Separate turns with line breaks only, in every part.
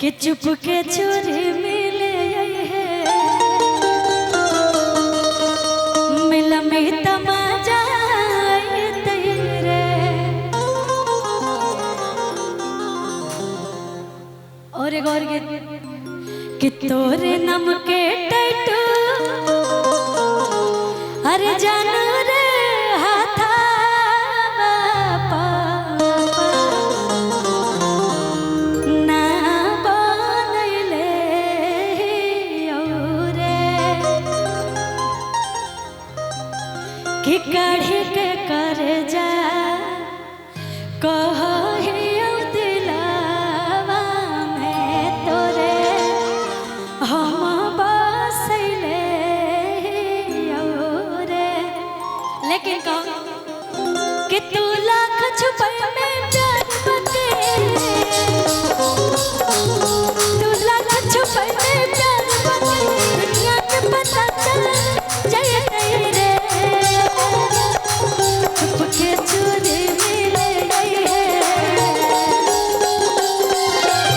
कि चुपके चोरी मिले है मिला में तमाजा तेरे और एक और कि तोरे नम के टैटू अरे जानो रे हाथा ना बनैले औरे कि काढ़ी के कर जा कह लेकिन कि तू लाख छुपाई में प्यार बके तू लाख छुपाई में प्यार बके दुनिया के पता चल जाए तेरे चुपके चोरी मिले गई है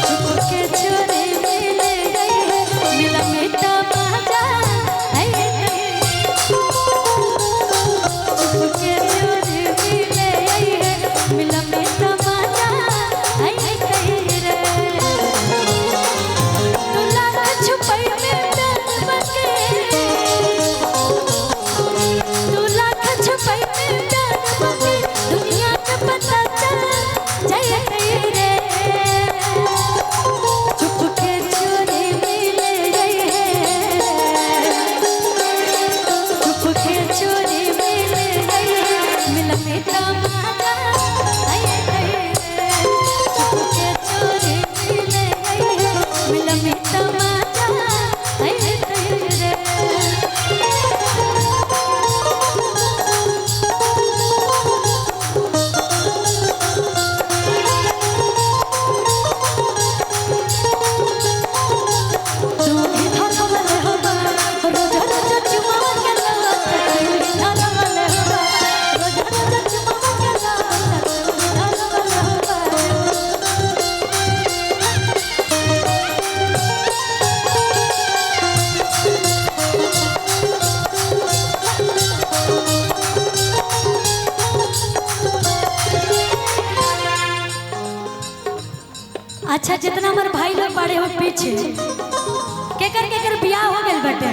चुपके चोरी मिले गई है मिला मीठा मजा अच्छा जितना हमारे भाई लोग बड़े हो पीछे केकर बियाह हो गए बटे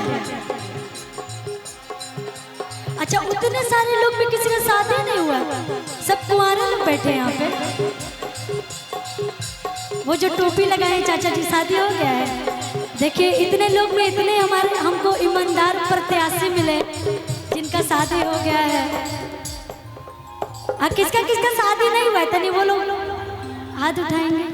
अच्छा उतने सारे लोग भी किसी का शादी नहीं हुआ सब कुंवारे लोग बैठे यहाँ पे वो जो टोपी लगाए चाचा जी शादी हो गया है देखिए इतने लोग में इतने हमारे हमको ईमानदार प्रत्याशी मिले जिनका शादी हो गया है किसका किसका शादी नहीं हुआ तनी वो लोग हाथ उठाएंगे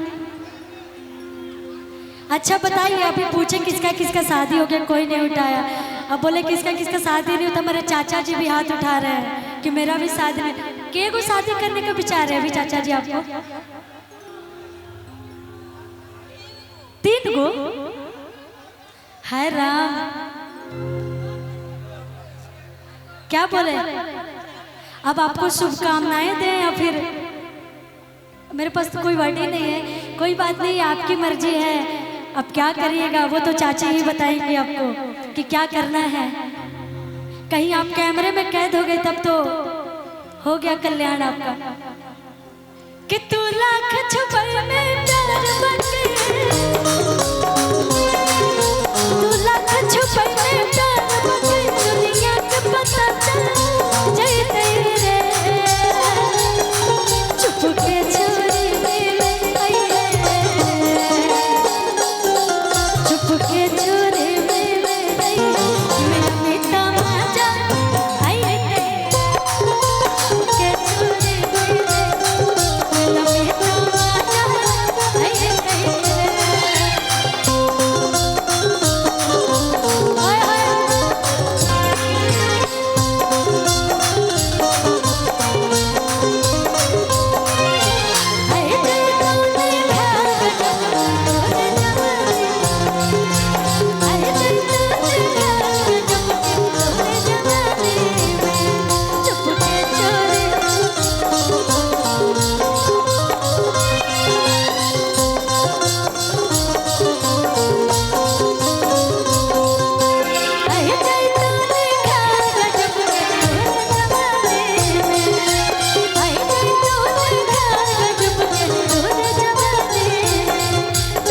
अच्छा बताइए अभी पूछे किसका किसका शादी हो गया कोई नहीं उठाया अब बोले किसका किसका शादी नहीं होता मेरे चाचा जी भी हाथ उठा रहे हैं कि मेरा भी शादी नहीं के को शादी करने का विचार है अभी चाचा जी आपको 3 गो है राम क्या बोले अब आपको शुभकामनाएं दें या फिर मेरे पास तो कोई वर्ड ही नहीं है कोई बात नहीं आपकी मर्जी है अब क्या करिएगा वो तो चाचा ही बताएंगे आपको कि क्या करना है कहीं आप कैमरे में कैद हो गए तब तो हो गया कल्याण आपका कि तू लाख छुपाई में